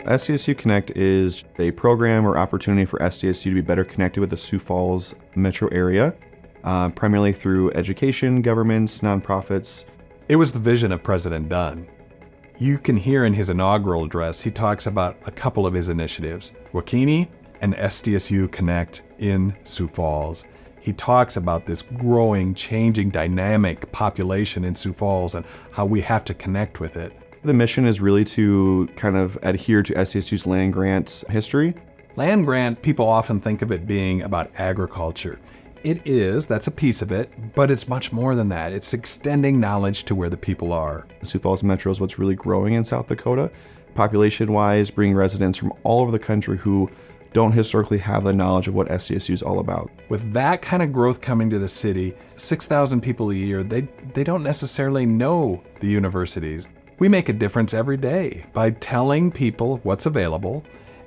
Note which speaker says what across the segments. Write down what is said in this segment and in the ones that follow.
Speaker 1: SDSU Connect is a program or opportunity for SDSU to be better connected with the Sioux Falls metro area, primarily through education, governments, nonprofits.
Speaker 2: It was the vision of President Dunn. You can hear in his inaugural address, he talks about a couple of his initiatives, Wakini and SDSU Connect in Sioux Falls. He talks about this growing, changing, dynamic population in Sioux Falls and how we have to connect with it.
Speaker 1: The mission is really to kind of adhere to SDSU's land grant history.
Speaker 2: Land grant, people often think of it being about agriculture. It is, that's a piece of it, but it's much more than that. It's extending knowledge to where the people are.
Speaker 1: Sioux Falls Metro is what's really growing in South Dakota, population-wise, bringing residents from all over the country who don't historically have the knowledge of what SDSU is all about.
Speaker 2: With that kind of growth coming to the city, 6,000 people a year, they don't necessarily know the universities. We make a difference every day by telling people what's available,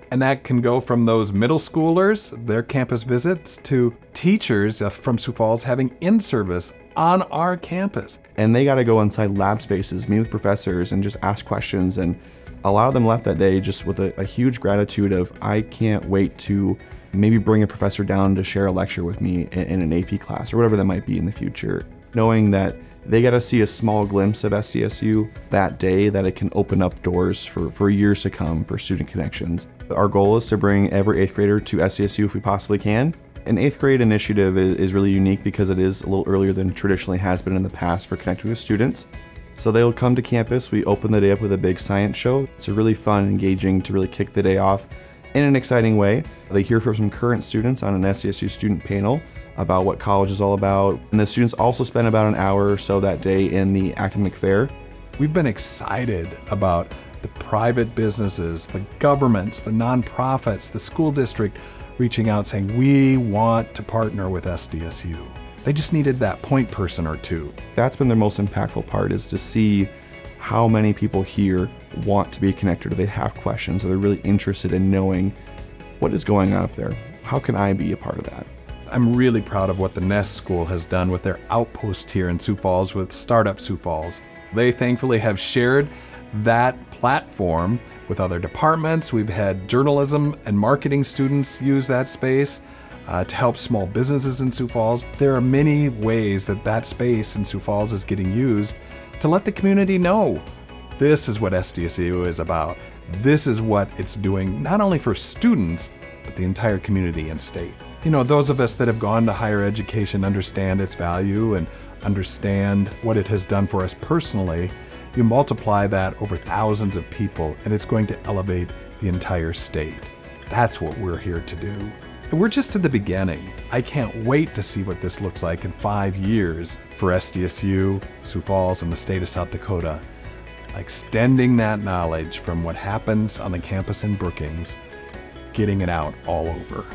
Speaker 2: and that can go from those middle schoolers, their campus visits, to teachers from Sioux Falls having in-service on our campus.
Speaker 1: And they got to go inside lab spaces, meet with professors, and just ask questions. And a lot of them left that day just with a huge gratitude of, I can't wait to maybe bring a professor down to share a lecture with me in an AP class or whatever that might be in the future. Knowing that they got to see a small glimpse of SDSU that day, that it can open up doors for years to come for student connections. Our goal is to bring every 8th grader to SDSU if we possibly can. An 8th grade initiative is really unique because it is a little earlier than traditionally has been in the past for connecting with students. So they'll come to campus, we open the day up with a big science show. It's a really fun, engaging to really kick the day off in an exciting way. They hear from some current students on an SDSU student panel about what college is all about. And the students also spend about an hour or so that day in the academic fair.
Speaker 2: We've been excited about the private businesses, the governments, the nonprofits, the school district reaching out saying, we want to partner with SDSU. They just needed that point person or two.
Speaker 1: That's been the most impactful part, is to see how many people here want to be connected, or they have questions, or they're really interested in knowing what is going on up there. How can I be a part of that?
Speaker 2: I'm really proud of what the Nest School has done with their outpost here in Sioux Falls with Startup Sioux Falls. They thankfully have shared that platform with other departments. We've had journalism and marketing students use that space to help small businesses in Sioux Falls. There are many ways that space in Sioux Falls is getting used to let the community know this is what SDSU is about. This is what it's doing, not only for students, but the entire community and state. You know, those of us that have gone to higher education understand its value and understand what it has done for us personally. You multiply that over thousands of people, and it's going to elevate the entire state. That's what we're here to do. And we're just at the beginning. I can't wait to see what this looks like in 5 years for SDSU, Sioux Falls, and the state of South Dakota. Extending that knowledge from what happens on the campus in Brookings, getting it out all over.